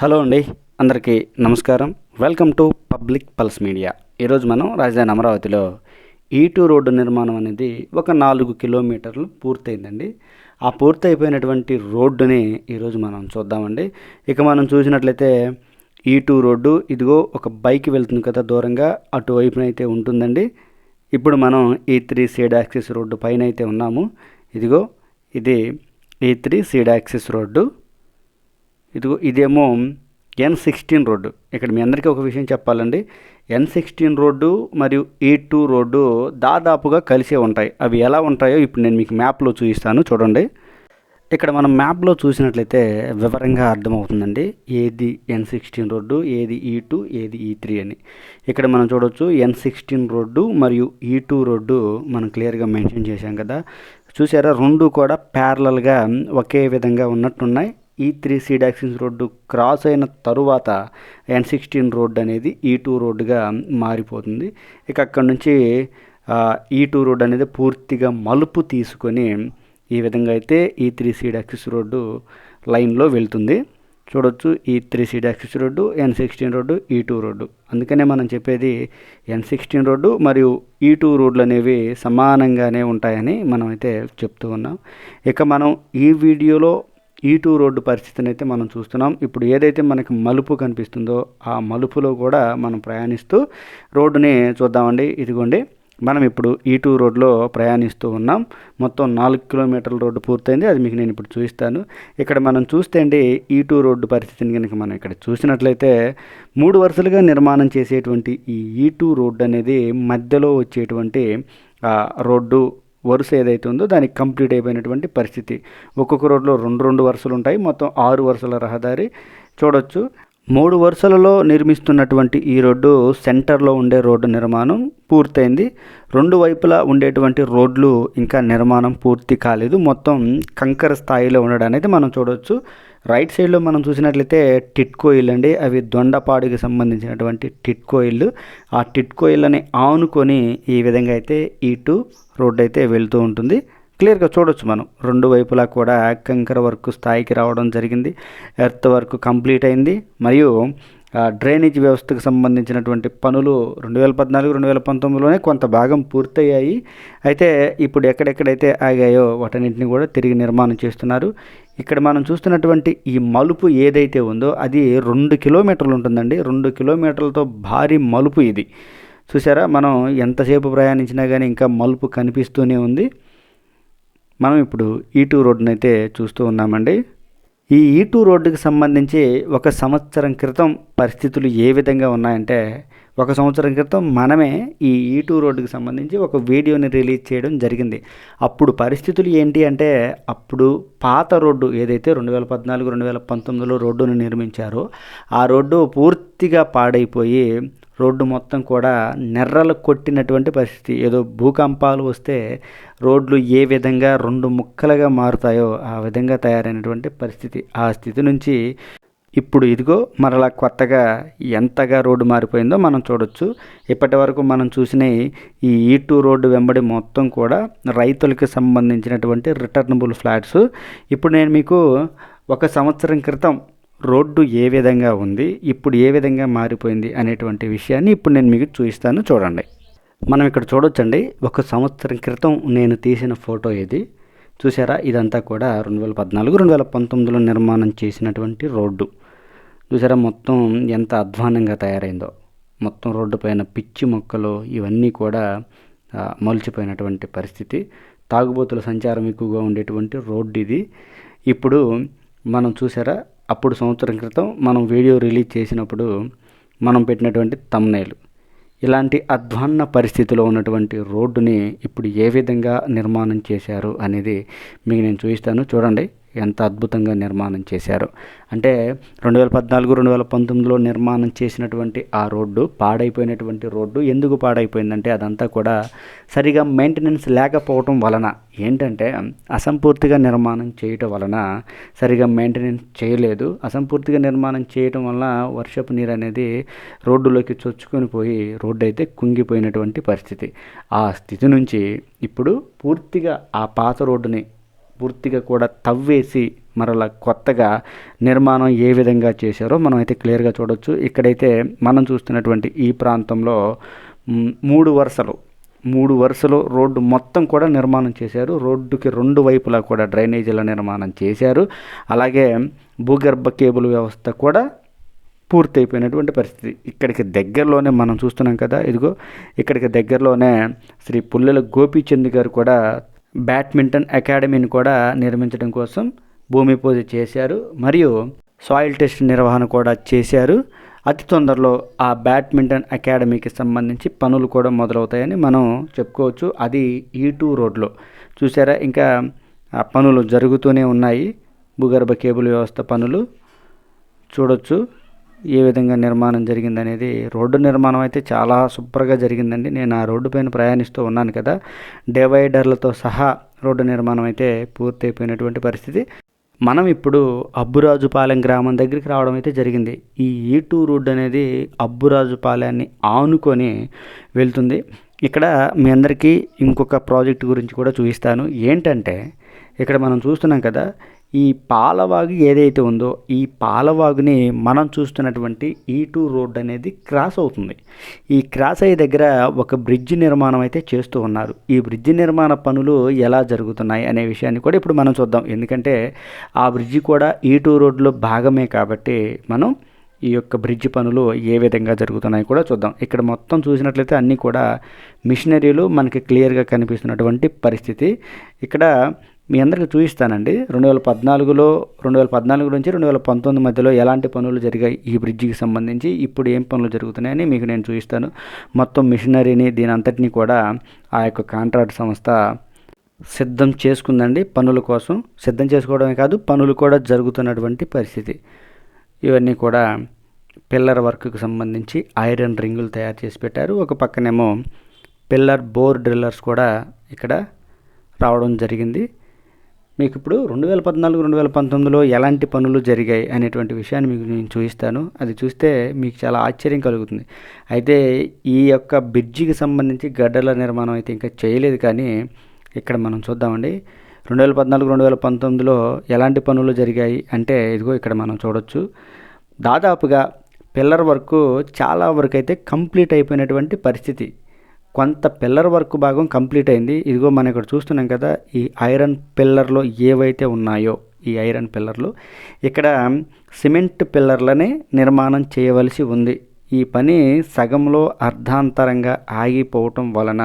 Hello అండి, అందరికీ నమస్కారం. Welcome to public pulse media. ఈరోజు మనం రాజధాని అమరావతిలో E2 రోడ్డు నిర్మాణం అనేది ఒక 4 కిలోమీటర్లు పూర్తయిందండి. ఆ పూర్తయిపోయినటువంటి రోడ్డుని ఈరోజు మనం చూద్దామండి. ఇక మనం చూసినట్లయితే E2 రోడ్డు ఇదిగో ఒక బైక్ వెళ్తుంది కదా, దూరంగా అటువైపున అయితే ఉంటుందండి. ఇప్పుడు మనం E3 సైడ్ యాక్సిస్ రోడ్డు పైన అయితే ఉన్నాము. ఇదిగో ఇది E3 సైడ్ యాక్సిస్ రోడ్డు. ఇదిగో ఇదేమో N16 రోడ్డు. ఇక్కడ మీ అందరికీ ఒక విషయం చెప్పాలండి, N16 రోడ్డు మరియు E2 రోడ్డు దాదాపుగా కలిసే ఉంటాయి. అవి ఎలా ఉంటాయో ఇప్పుడు నేను మీకు మ్యాప్లో చూపిస్తాను, చూడండి. ఇక్కడ మనం మ్యాప్లో చూసినట్లయితే వివరంగా అర్థమవుతుందండి, ఏది N16 రోడ్డు, ఏది E2, ఏది E3 అని. ఇక్కడ మనం చూడవచ్చు N16 రోడ్డు మరియు E2 రోడ్డు మనం క్లియర్గా మెన్షన్ చేశాం కదా. చూసారా, రెండు కూడా ప్యారలల్గా ఒకే విధంగా ఉన్నట్టున్నాయి. E3 seed axis road cross అయిన తరువాత N16 రోడ్డు అనేది E2 రోడ్డుగా మారిపోతుంది. ఇక అక్కడ నుంచి E2 రోడ్డు అనేది పూర్తిగా మలుపు తీసుకొని ఈ విధంగా అయితే E3 సీడ్ యాక్సిస్ రోడ్డు లైన్లో వెళ్తుంది. చూడొచ్చు, E3 seed axis road, N16 road, E2 road. అందుకనే మనం చెప్పేది N16 రోడ్డు మరియు E2 రోడ్లు అనేవి సమానంగానే ఉంటాయని మనం అయితే చెప్తూ ఉన్నాం. ఇక మనం ఈ వీడియోలో E2 రోడ్డు పరిస్థితిని అయితే మనం చూస్తున్నాం. ఇప్పుడు ఏదైతే మనకి మలుపు కనిపిస్తుందో ఆ మలుపులో కూడా మనం ప్రయాణిస్తూ రోడ్డుని చూద్దామండి. ఇదిగోండి, మనం ఇప్పుడు E2 రోడ్లో ప్రయాణిస్తూ ఉన్నాం. మొత్తం 4 కిలోమీటర్ల రోడ్డు పూర్తయింది. అది మీకు నేను ఇప్పుడు చూపిస్తాను. ఇక్కడ మనం చూస్తే అండి, E2 రోడ్డు పరిస్థితిని కనుక మనం ఇక్కడ చూసినట్లయితే 3 వరుసలుగా నిర్మాణం చేసేటువంటి ఈ E2 రోడ్డు అనేది మధ్యలో వచ్చేటువంటి రోడ్డు వరుస ఏదైతే ఉందో దానికి కంప్లీట్ అయిపోయినటువంటి పరిస్థితి. ఒక్కొక్క రోడ్లో రెండు వరుసలు ఉంటాయి. మొత్తం 6 వరుసల రహదారి. చూడొచ్చు, 3 వరుసలలో నిర్మిస్తున్నటువంటి ఈ రోడ్డు సెంటర్లో ఉండే రోడ్డు నిర్మాణం పూర్తయింది. 2 వైపులా ఉండేటువంటి రోడ్లు ఇంకా నిర్మాణం పూర్తి కాలేదు. మొత్తం కంకర స్థాయిలో ఉండడం అనేది మనం చూడవచ్చు. రైట్ సైడ్లో మనం చూసినట్లయితే టిట్కో ఇల్లు అండి. అవి దొండపాడుకి సంబంధించినటువంటి టిట్కో ఇల్లు. ఆ టిట్కో ఇళ్ళని ఆనుకొని ఈ విధంగా అయితే E2 రోడ్డు అయితే వెళ్తూ ఉంటుంది. క్లియర్గా చూడొచ్చు మనం, 2 వైపులా కూడా కంకర వర్క్ స్థాయికి రావడం జరిగింది. ఎర్త్ వర్క్ కంప్లీట్ అయింది. మరియు డ్రైనేజ్ వ్యవస్థకు సంబంధించినటువంటి పనులు 2014-2019లోనే కొంత భాగం పూర్తయ్యాయి. అయితే ఇప్పుడు ఎక్కడెక్కడైతే ఆగాయో వాటన్నింటినీ కూడా తిరిగి నిర్మాణం చేస్తున్నారు. ఇక్కడ మనం చూస్తున్నటువంటి ఈ మలుపు ఏదైతే ఉందో అది 2 కిలోమీటర్లు ఉంటుందండి. 2 కిలోమీటర్లతో భారీ మలుపు ఇది. చూసారా, మనం ఎంతసేపు ప్రయాణించినా కానీ ఇంకా మలుపు కనిపిస్తూనే ఉంది. మనం ఇప్పుడు E2 రోడ్డును అయితే చూస్తూ ఉన్నామండి. ఈ E2 రోడ్డుకి సంబంధించి 1 సంవత్సరం క్రితం పరిస్థితులు ఏ విధంగా ఉన్నాయంటే, 1 సంవత్సరం క్రితం మనమే ఈ E2 రోడ్డుకి సంబంధించి ఒక వీడియోని రిలీజ్ చేయడం జరిగింది. అప్పుడు పరిస్థితులు ఏంటి అంటే, అప్పుడు పాత రోడ్డు ఏదైతే 2014-2019లో రోడ్డును నిర్మించారో ఆ రోడ్డు పూర్తిగా పాడైపోయి రోడ్డు మొత్తం కూడా నెర్రలు కొట్టినటువంటి పరిస్థితి. ఏదో భూకంపాలు వస్తే రోడ్లు ఏ విధంగా 2 ముక్కలుగా మారుతాయో ఆ విధంగా తయారైనటువంటి పరిస్థితి. ఆ స్థితి నుంచి ఇప్పుడు ఇదిగో మరలా కొత్తగా ఎంతగా రోడ్డు మారిపోయిందో మనం చూడొచ్చు. ఇప్పటి వరకు మనం చూసిన ఈ E2 రోడ్డు వెంబడి మొత్తం కూడా రైతులకు సంబంధించినటువంటి రిటర్నబుల్ ఫ్లాట్స్. ఇప్పుడు నేను మీకు 1 సంవత్సరం క్రితం రోడ్డు ఏ విధంగా ఉంది, ఇప్పుడు ఏ విధంగా మారిపోయింది అనేటువంటి విషయాన్ని ఇప్పుడు నేను మీకు చూపిస్తాను, చూడండి. మనం ఇక్కడ చూడొచ్చండి, 1 సంవత్సరం క్రితం నేను తీసిన ఫోటో ఇది. చూసారా, ఇదంతా కూడా 2014-2019లో నిర్మాణం చేసినటువంటి రోడ్డు. చూసారా, మొత్తం ఎంత అధ్వానంగా తయారైందో. మొత్తం రోడ్డు పైన పిచ్చి మొక్కలు ఇవన్నీ కూడా మొలిచిపోయినటువంటి పరిస్థితి. తాగుబోతుల సంచారం ఎక్కువగా ఉండేటువంటి రోడ్డు ఇది. ఇప్పుడు మనం చూసారా, అప్పుడు సంవత్సరం క్రితం మనం వీడియో రిలీజ్ చేసినప్పుడు మనం పెట్టినటువంటి థంబ్నెయిల్ ఇలాంటి అధ్వాన్న పరిస్థితిలో ఉన్నటువంటి రోడ్డుని ఇప్పుడు ఏ విధంగా నిర్మాణం చేశారు అనేది మీకు నేను చూపిస్తాను, చూడండి. ఎంత అద్భుతంగా నిర్మాణం చేశారు అంటే, 2014-2019లో నిర్మాణం చేసినటువంటి ఆ రోడ్డు పాడైపోయినటువంటి రోడ్డు. ఎందుకు పాడైపోయిందంటే, అదంతా కూడా సరిగా మెయింటెనెన్స్ లేకపోవటం వలన, ఏంటంటే అసంపూర్తిగా నిర్మాణం చేయటం వలన, సరిగా మెయింటెనెన్స్ చేయలేదు. అసంపూర్తిగా నిర్మాణం చేయటం వలన వర్షపు నీరు అనేది రోడ్డులోకి చొచ్చుకొని పోయి రోడ్డు అయితే కుంగిపోయినటువంటి పరిస్థితి. ఆ స్థితి నుంచి ఇప్పుడు పూర్తిగా ఆ పాత రోడ్డుని పూర్తిగా కూడా తవ్వేసి మరలా కొత్తగా నిర్మాణం ఏ విధంగా చేశారో మనం అయితే క్లియర్గా చూడొచ్చు. ఇక్కడైతే మనం చూస్తున్నటువంటి ఈ ప్రాంతంలో 3 వరుసలు రోడ్డు మొత్తం కూడా నిర్మాణం చేశారు. రోడ్డుకి 2 వైపులా కూడా డ్రైనేజీల నిర్మాణం చేశారు. అలాగే భూగర్భ కేబుల్ వ్యవస్థ కూడా పూర్తయిపోయినటువంటి పరిస్థితి. ఇక్కడికి దగ్గరలోనే మనం చూస్తున్నాం కదా, ఇదిగో ఇక్కడికి దగ్గరలోనే శ్రీ పుల్లెల గోపీచంద్ గారు కూడా బ్యాడ్మింటన్ అకాడమీని కూడా నిర్మించడం కోసం భూమి పూజ చేశారు. మరియు సాయిల్ టెస్ట్ నిర్వహణ కూడా చేశారు. అతి తొందరలో ఆ బ్యాడ్మింటన్ అకాడమీకి సంబంధించి పనులు కూడా మొదలవుతాయని మనం చెప్పుకోవచ్చు. అది E2 రోడ్లో చూసారా, ఇంకా ఆ పనులు జరుగుతూనే ఉన్నాయి. భూగర్భ కేబుల్ వ్యవస్థ పనులు చూడొచ్చు ఏ విధంగా నిర్మాణం జరిగిందనేది. రోడ్డు నిర్మాణం అయితే చాలా సూపర్గా జరిగిందండి. నేను ఆ రోడ్డు పైన ప్రయాణిస్తూ ఉన్నాను కదా, డివైడర్లతో సహా రోడ్డు నిర్మాణం అయితే పూర్తయిపోయినటువంటి పరిస్థితి. మనం ఇప్పుడు అబ్బురాజుపాలెం గ్రామం దగ్గరికి రావడం అయితే జరిగింది. ఈ E2 రోడ్డు అనేది అబ్బురాజుపాలెన్ని ఆనుకొని వెళ్తుంది. ఇక్కడ మీ అందరికీ ఇంకొక ప్రాజెక్ట్ గురించి కూడా చూపిస్తాను. ఏంటంటే ఇక్కడ మనం చూస్తున్నాం కదా, ఈ పాలవాగు ఏదైతే ఉందో ఈ పాలవాగుని మనం చూస్తున్నటువంటి E2 రోడ్ అనేది క్రాస్ అవుతుంది. ఈ క్రాస్ అయ్యే దగ్గర ఒక బ్రిడ్జ్ నిర్మాణం అయితే చేస్తూ ఉన్నారు. ఈ బ్రిడ్జ్ నిర్మాణ పనులు ఎలా జరుగుతున్నాయి అనే విషయాన్ని కూడా ఇప్పుడు మనం చూద్దాం. ఎందుకంటే ఆ బ్రిడ్జి కూడా E2 రోడ్లో భాగమే కాబట్టి మనం ఈ యొక్క బ్రిడ్జ్ పనులు ఏ విధంగా జరుగుతున్నాయి కూడా చూద్దాం. ఇక్కడ మొత్తం చూసినట్లయితే అన్నీ కూడా మిషనరీలు మనకి క్లియర్గా కనిపిస్తున్నటువంటి పరిస్థితి. ఇక్కడ మీ అందరికీ చూపిస్తానండి. 2014 నుంచి 2019 మధ్యలో ఎలాంటి పనులు జరిగాయి ఈ బ్రిడ్జికి సంబంధించి, ఇప్పుడు ఏం పనులు జరుగుతున్నాయని మీకు నేను చూపిస్తాను. మొత్తం మిషనరీని దీని అంతటినీ కూడా ఆ యొక్క కాంట్రాక్ట్ సంస్థ సిద్ధం చేసుకుందండి. పనుల కోసం సిద్ధం చేసుకోవడమే కాదు, పనులు కూడా జరుగుతున్నటువంటి పరిస్థితి. ఇవన్నీ కూడా పిల్లర్ వర్క్కి సంబంధించి ఐరన్ రింగులు తయారు చేసి పెట్టారు. ఒక పక్కనేమో పిల్లర్ బోర్ డ్రిల్లర్స్ కూడా ఇక్కడ రావడం జరిగింది. మీకు ఇప్పుడు 2014-2019లో ఎలాంటి పనులు జరిగాయి అనేటువంటి విషయాన్ని మీకు నేను చూపిస్తాను. అది చూస్తే మీకు చాలా ఆశ్చర్యం కలుగుతుంది. అయితే ఈ యొక్క బ్రిడ్జికి సంబంధించి గడ్డల నిర్మాణం అయితే ఇంకా చేయలేదు, కానీ ఇక్కడ మనం చూద్దామండి. 2014-2019లో ఎలాంటి పనులు జరిగాయి అంటే ఇదిగో ఇక్కడ మనం చూడొచ్చు. దాదాపుగా పిల్లర్ వర్క్ చాలా వరకు అయితే కంప్లీట్ అయిపోయినటువంటి పరిస్థితి. కొంత పిల్లర్ వర్క్ భాగం కంప్లీట్ అయింది. ఇదిగో మనం ఇక్కడ చూస్తున్నాం కదా, ఈ ఐరన్ పిల్లర్లో ఏవైతే ఉన్నాయో ఈ ఐరన్ పిల్లర్లు ఇక్కడ సిమెంట్ పిల్లర్లనే నిర్మాణం చేయవలసి ఉంది. ఈ పని సగంలో అర్ధాంతరంగా ఆగిపోవటం వలన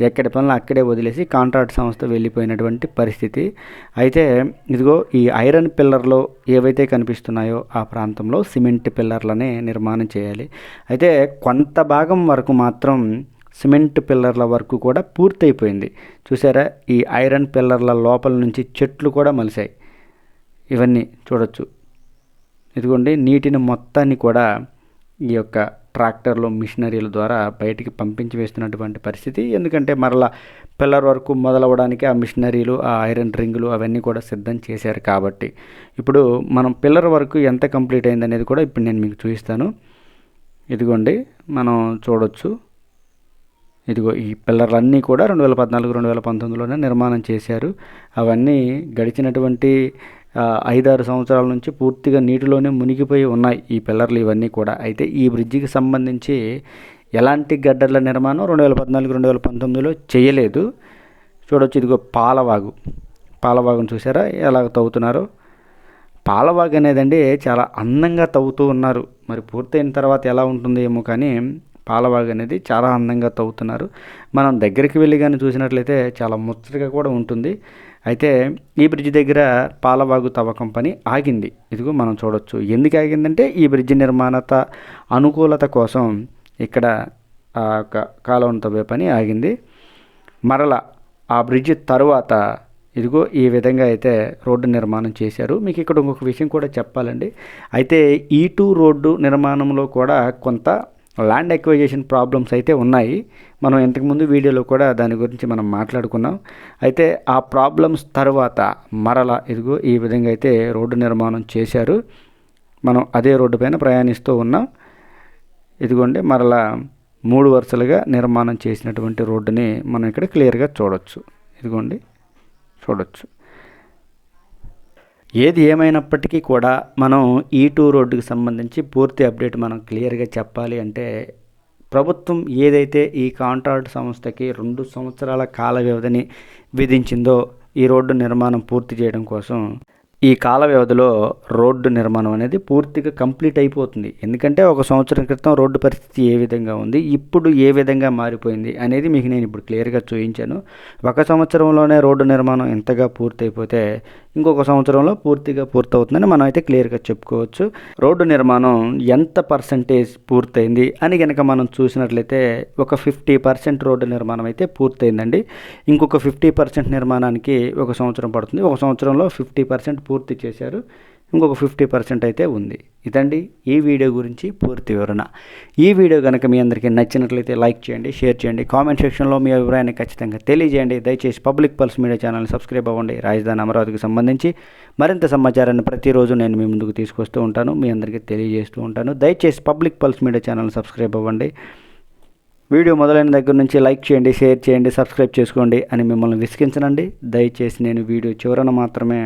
ఎక్కడి పనులు అక్కడే వదిలేసి కాంట్రాక్ట్ సంస్థ వెళ్ళిపోయినటువంటి పరిస్థితి. అయితే ఇదిగో ఈ ఐరన్ పిల్లర్లో ఏవైతే కనిపిస్తున్నాయో ఆ ప్రాంతంలో సిమెంట్ పిల్లర్లనే నిర్మాణం చేయాలి. అయితే కొంత భాగం వరకు మాత్రం సిమెంట్ పిల్లర్ల వరకు కూడా పూర్తయిపోయింది. చూసారా, ఈ ఐరన్ పిల్లర్ల లోపల నుంచి చెట్లు కూడా మలిసాయి. ఇవన్నీ చూడొచ్చు. ఇదిగోండి, నీటిని మొత్తాన్ని కూడా ఈ యొక్క ట్రాక్టర్లో మిషనరీల ద్వారా బయటికి పంపించి వేస్తున్నటువంటి పరిస్థితి. ఎందుకంటే మరలా పిల్లర్ వరకు మొదలవ్వడానికి ఆ మిషనరీలు, ఆ ఐరన్ రింగులు అవన్నీ కూడా సిద్ధం చేశారు కాబట్టి. ఇప్పుడు మనం పిల్లర్ వరకు ఎంత కంప్లీట్ అయింది అనేది కూడా ఇప్పుడు నేను మీకు చూపిస్తాను. ఇదిగోండి, మనం చూడొచ్చు. ఇదిగో ఈ పిల్లర్లన్నీ కూడా 2014-2019లోనే నిర్మాణం చేశారు. అవన్నీ గడిచినటువంటి 5-6 సంవత్సరాల నుంచి పూర్తిగా నీటిలోనే మునిగిపోయి ఉన్నాయి ఈ పిల్లర్లు ఇవన్నీ కూడా. అయితే ఈ బ్రిడ్జికి సంబంధించి ఎలాంటి గడ్డర్ల నిర్మాణం 2014-2019లో చేయలేదు. చూడొచ్చు, ఇదిగో పాలవాగును చూసారా ఎలా తవ్వుతున్నారో. పాలవాగు అనేదండి చాలా అందంగా తవ్వుతూ ఉన్నారు. మరి పూర్తయిన తర్వాత ఎలా ఉంటుంది ఏమో, కానీ పాలవాగు అనేది చాలా అందంగా తవ్వుతున్నారు. మనం దగ్గరికి వెళ్ళి కానీ చూసినట్లయితే చాలా ముచ్చటగా కూడా ఉంటుంది. అయితే ఈ బ్రిడ్జ్ దగ్గర పాలవాగు తవ్వకం పని ఆగింది. ఇదిగో మనం చూడొచ్చు. ఎందుకు ఆగిందంటే ఈ బ్రిడ్జ్ నిర్మాణత అనుకూలత కోసం ఇక్కడ ఆ కాలువను తవ్వే పని ఆగింది. మరలా ఆ బ్రిడ్జ్ తరువాత ఇదిగో ఈ విధంగా అయితే రోడ్డు నిర్మాణం చేశారు. మీకు ఇక్కడ ఇంకొక విషయం కూడా చెప్పాలండి. అయితే E2 రోడ్డు నిర్మాణంలో కూడా కొంత ల్యాండ్ ఎక్విజిషన్ ప్రాబ్లమ్స్ అయితే ఉన్నాయి. మనం ఇంతకుముందు వీడియోలో కూడా దాని గురించి మనం మాట్లాడుకున్నాం. అయితే ఆ ప్రాబ్లమ్స్ తర్వాత మరలా ఇదిగో ఈ విధంగా అయితే రోడ్డు నిర్మాణం చేశారు. మనం అదే రోడ్డు పైన ప్రయాణిస్తూ ఉన్నాం. ఇదిగోండి, మరలా 3 వరుసలుగా నిర్మాణం చేసినటువంటి రోడ్డుని మనం ఇక్కడ క్లియర్గా చూడొచ్చు. ఇదిగోండి చూడొచ్చు. ఏది ఏమైనప్పటికీ కూడా మనం E2 రోడ్డుకి సంబంధించి పూర్తి అప్డేట్ మనం క్లియర్గా చెప్పాలి అంటే ప్రభుత్వం ఏదైతే ఈ కాంట్రాక్ట్ సంస్థకి 2 సంవత్సరాల కాల వ్యవధిని విధించిందో ఈ రోడ్డు నిర్మాణం పూర్తి చేయడం కోసం ఈ కాల వ్యవధిలో రోడ్డు నిర్మాణం అనేది పూర్తిగా కంప్లీట్ అయిపోతుంది. ఎందుకంటే ఒక సంవత్సరం క్రితం రోడ్డు పరిస్థితి ఏ విధంగా ఉంది, ఇప్పుడు ఏ విధంగా మారిపోయింది అనేది మీకు నేను ఇప్పుడు క్లియర్గా చూపించాను. ఒక సంవత్సరంలోనే రోడ్డు నిర్మాణం ఎంతగా పూర్తి అయిపోతే ఇంకొక సంవత్సరంలో పూర్తిగా పూర్తవుతుందని మనం అయితే క్లియర్గా చెప్పుకోవచ్చు. రోడ్డు నిర్మాణం ఎంత పర్సంటేజ్ పూర్తయింది అని కనుక మనం చూసినట్లయితే ఒక 50% రోడ్డు నిర్మాణం అయితే పూర్తయిందండి. ఇంకొక 50% నిర్మాణానికి ఒక సంవత్సరం పడుతుంది. ఒక సంవత్సరంలో 50% పూర్తి చేశారు. ఇంకొక 50% అయితే ఉంది. ఇదండి ఈ వీడియో గురించి పూర్తి వివరణ. ఈ వీడియో కనుక మీ అందరికీ నచ్చినట్లయితే లైక్ చేయండి, షేర్ చేయండి, కామెంట్ సెక్షన్లో మీ అభిప్రాయాన్ని ఖచ్చితంగా తెలియజేయండి. దయచేసి పబ్లిక్ పల్స్ మీడియా ఛానల్ని సబ్స్క్రైబ్ అవ్వండి. రాజధాని అమరావతికి సంబంధించి మరింత సమాచారాన్ని ప్రతిరోజు నేను మీ ముందుకు తీసుకొస్తూ ఉంటాను, మీ అందరికీ తెలియజేస్తూ ఉంటాను. దయచేసి పబ్లిక్ పల్స్ మీడియా ఛానల్ని సబ్స్క్రైబ్ అవ్వండి. వీడియో మొదలైన దగ్గర నుంచి లైక్ చేయండి, షేర్ చేయండి, సబ్స్క్రైబ్ చేసుకోండి అని మిమ్మల్ని విసిగించనండి. దయచేసి నేను వీడియో చివరన మాత్రమే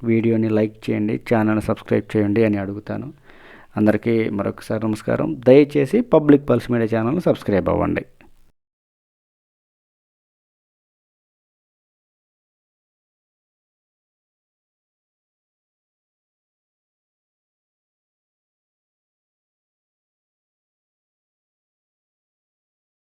వీడియోని లైక్ చేయండి, ఛానల్ని సబ్స్క్రైబ్ చేయండి అని అడుగుతాను. అందరికీ మరొకసారి నమస్కారం. దయచేసి పబ్లిక్ పల్స్ మీడియా ఛానల్ని సబ్స్క్రైబ్ అవ్వండి.